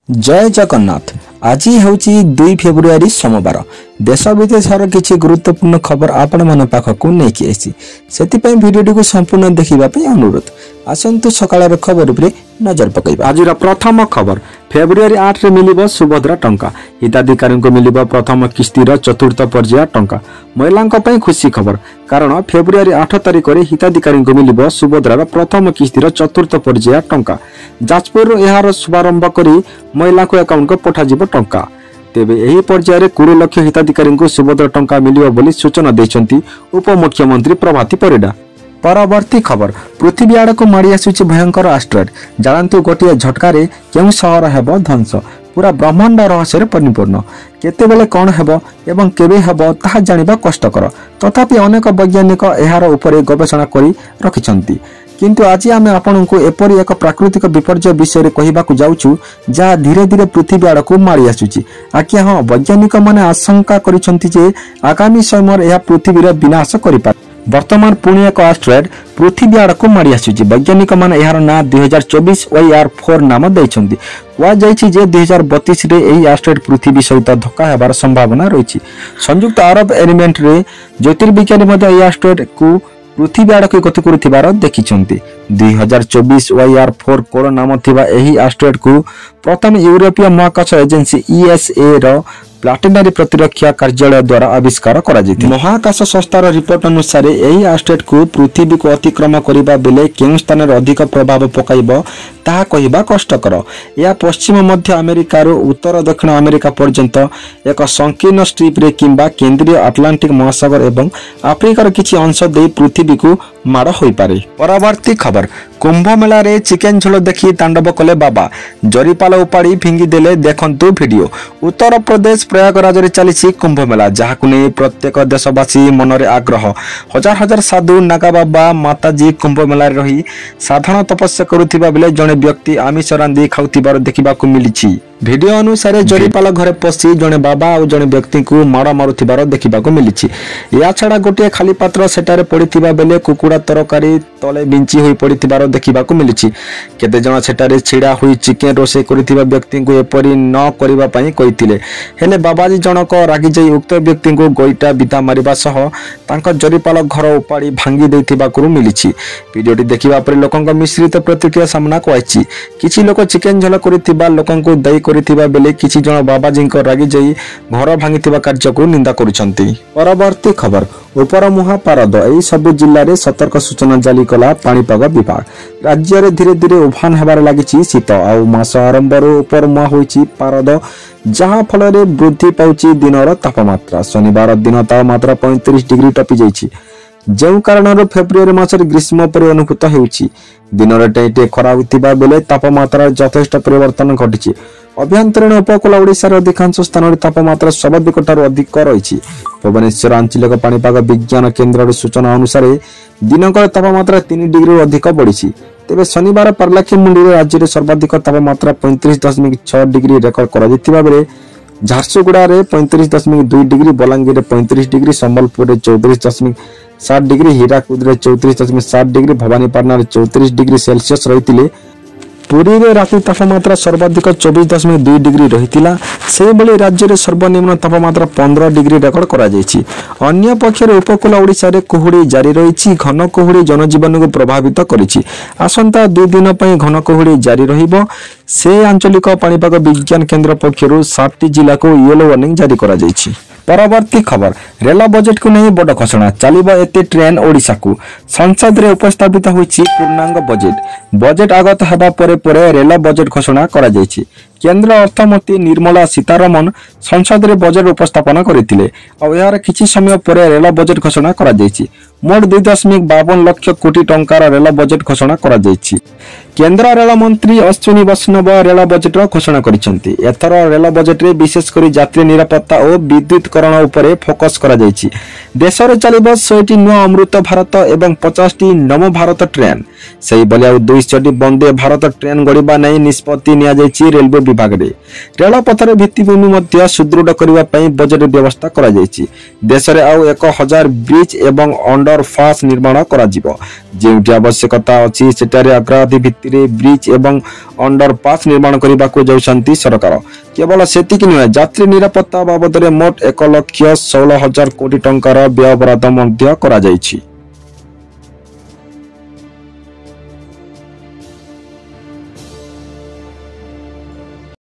जय जगन्नाथ। आज हूँ 2 फेब्रुआरी सोमवार। देश विदेशर किसी गुरुत्वपूर्ण खबर आपण मन पाखक नहीं आई से भिडियो को संपूर्ण देखा अनुरोध। आसतु सकाळ खबर उपरे नजर पकईबा। आज प्रथम खबर फेब्रुआरी 8 रे मिलिबो सुभद्रा टंका। हिताधिकारी को मिलिबो प्रथम किस्तीर चतुर्थ पर्याय टंका। महिलांक पई खुशी खबर कारण फेब्रुआरी 8 तारिख रे हिताधिकारी को मिलिबो सुभद्रार प्रथम किस्तीर चतुर्थ पर्याय टंका। जाजपुर यार शुभारंभ करी महिला को अकाउंट को पठा जिवो टंका। तेबे एही पर्याय 20 लाख हिताधिकारी को सुभद्रा टंका मिलिबो बोली सूचना दैछंती उपमुख्यमंत्री प्रभाती परिडा। परवर्ती खबर पृथ्वी आड़ को माड़ी आसुची भयंकर एस्ट्रॉइड। जानतु गोटे झटकारे केउ सहर हेबो ध्वंस। पूरा ब्रह्मांड रहस्य परिपूर्ण। केतेबेले कौन हेबो एवं केबे हेबो ताहा जानिबा कष्टकर। तथापि अनेक वैज्ञानिक एहार उपरे गवेषणा करी रखिछंती। किंतु आज आमे आपनकु एपरि एक प्राकृतिक विपर्यय विषय कहबाकू जाउछु जहा धीरे धीरे पृथ्वी आड़ को माड़ी आसुची। आज्ञा हाँ, वैज्ञानिक माने आशंका करिसंती जे आगामी समय यह पृथ्वीर विनाश करिपारे। वर्तमान पुणी एक एस्ट्रॉइड पृथ्वी आड़ को माड़ी आसुची। वैज्ञानिक माने यार ना 2024 YR4 नाम दैछंती। कुआ जायछि जे 2032 रे एही एस्ट्रॉइड पृथ्वी सहित धक्का हेबार संभावना रहिछि। संयुक्त अरब एमिरेट रे ज्योतिर्विज्ञानी मध्ये एही एस्ट्रॉइड को पृथ्वी आड़ को गति करुथिबार देखिछंती। 2024 YR4 कोड नाम थिबा एही एस्ट्रॉइड को प्रथम यूरोपीय महाकाश एजेंसी ESA रो प्लाटिनारी प्रतिरक्षा कार्यालय द्वारा आविष्कार करा जेति। महाकाश संस्थार रिपोर्ट अनुसार एही एस्ट्रॉइड को पृथ्वी को अतिक्रम करिबा बेले केउ स्थान रे अधिक प्रभाव पकाइबो ताहा कहिबा कष्टकर। या पश्चिम मध्य अमेरिका रो उत्तर दक्षिण अमेरिका पर्यंत एक संकीर्ण स्ट्रिप रे किंबा केंद्रीय अटलांटिक महासागर एवं अफ्रिकार किछि अंश दे पृथ्वी को माड़ होई पारे। परवर्ती खबर कुंभ मेला रे चिकेन झोल देखि तांडव कले बाबा। जरीपाल उपाड़ी फिंगी देले देखंतु वीडियो। उत्तर प्रदेश प्रयागराज रे चली कुंभ मेला जहाकु नै प्रत्येक देशवासी मनरे आग्रह। हजार हजार साधु नागा बाबा माताजी कुंभ मेला रे रही साधारण तपस्या करुथिबा बेले जने व्यक्ति आमिष रांधी खाउथिबार देखिबाकू मिलिछि। वीडियो अनुसार जरीपाल घरे पसी जने बाबा और जने व्यक्ति को माड़ मारुथिबार देखिबाकू मिलिछि। या छडा गोटे खाली पात्र सेटारे पड़िथिबा बेले कुकुड़ा तरकारी तले बिंची होई पड़िथिबार देखिबाकू मिलिछि। केते जण सेटारे छिड़ा होई चिकेन रोसे करिथिबा व्यक्ति को एपरि न करिबा पई कहिथिले। हेले बाबाजी जनक रागी जाई उक्त व्यक्ति को गोइटा बिता मारिबा सह तांक जरीपाल घर उपाड़ी भांगी दैथिबाकू मिलिछि। वीडियोटी देखिबा परे लोकंक मिश्रित प्रतिक्रिया सामना को आइछि। किछि लोक चिकेन झोल करिथिबा लोकंको दई करिथिबा बेले किछि जण बाबाजी रागी जाई घर भांगिथिबा कार्य को निंदा करुछंती। परवर्ती खबर उपर मुहा पारद एही सब जिल्ला रे सतर्क सूचना जारी कला पाणीपाग विभाग। राज्य रे धीरे धीरे उभान हेबार लागिछि शीत आउ मास आरंभ रो उपर मुहा होइछि पारद जहां फल रे वृद्धि पाउछि दिनर तापमात्रा। शनिवार दिन तापमात्रा 35 डिग्री टपी जाइछि जेउ कारण फेब्रुआरी मासरे ग्रीष्म परि अनुभूत हेउछि। दिन रे टेटे खरा होतिबा बेले तापमात्रा यथेष्ट परिवर्तन घटिछि। अभ्यंतरीण उपकूल ओडिशार अधिकांश स्थान रे तापमात्रा स्वाभाविक ठारू अधिक रहिछि। भुवनेश्वर आंचलिक पाणीपाग विज्ञान केन्द्र सूचना अनुसार दिनक तापमात्रा 3 डिग्री अधिक बढ़िछि। तेबे शनिवार पार्लाखीमुंडी राज्य रे सर्वाधिक तापमात्रा 35.6 डिग्री रेकर्ड करा जैतिबा बेले झारसुगुड़ा रे 35.2 डिग्री, बलांगीर रे 35 डिग्री, संबलपुर रे 34.7 डिग्री, हीराकुद रे 34.7 डिग्री, भवानीपाटना रे 34 डिग्री सेल्सियस रहितिले। पुरी रे राति तापमात्रा सर्वाधिक 24.2 डिग्री रहितिला। से बेले राज्य रे सर्वनिम्न तापमात्रा 15 डिग्री रेकर्ड करा जायछि। अन्य पक्ष रे उपकूल ओडिसा रे कुहुडी जारी रहिछि। घन कुहुडी जनजीवन को प्रभावित करिछि। आसंता 2 दिन पई घन कुहुडी जारी रहिबो। से आंचलिक पाणीपाग विज्ञान केन्द्र पक्षरु 7 जिल्ला को येलो वार्निंग जारी करा जायछि। परवर्ती खबर रेल बजेट को नहीं बड़ घोषणा चलिबो एते ट्रेन ओडिशा को। संसद रे उपस्थापित होइछि पूर्णांग बजेट। बजेट आगत हेबा परे परे रेल बजेट घोषणा करा जायछि। केंद्र अर्थमंत्री निर्मला सीतारमण संसद रे बजेट उपस्थापन करथिले और यार किछि समय परे रेल बजेट घोषणा करा जायछि। मोट 2.52 लाख कोटी टंकार रेल बजेट घोषणा करा जायछि। केंद्र रेल मंत्री अश्विनी वैष्णव रेल बजेट घोषणा करिसेंती। एथर रेल बजेट रे विशेष करी यात्री निरापत्ता और विद्युतकरण उपरे फोकस करा जायछि। देश रे चलिबो 100टी नुआ अमृत भारत एवं 50टी नव भारत ट्रेन। सेही बलिया 200टी वंदे भारत ट्रेन गड़िबा नै निष्पत्ति निया जायछि रेलवे विभाग रे। रेल पथर भित्तिभूमि मध्य सुदृढ़ करबा पई बजेट व्यवस्था करा जायछि। देश रे आउ 1000 ब्रिज एवं अंडरपास निर्माण करा जिवो। जेउटी आवश्यकता अछि सेटारे अग्राधिकार ଭିତ୍ତିରେ ବ୍ରିଜ ଏବଂ ଅଣ୍ଡରପାସ୍ ନିର୍ମାଣ କରିବାକୁ ଯାଉଛନ୍ତି ସରକାର। କେବଳ ସେତିକି ନୁହେଁ, ଯାତ୍ରୀ ନିରାପତ୍ତା ବାବଦରେ ମୋଟ 1,16,000 କୋଟି ଟଙ୍କାର ବ୍ୟୟବରାଦ ମଧ୍ୟ କରାଯାଇଛି।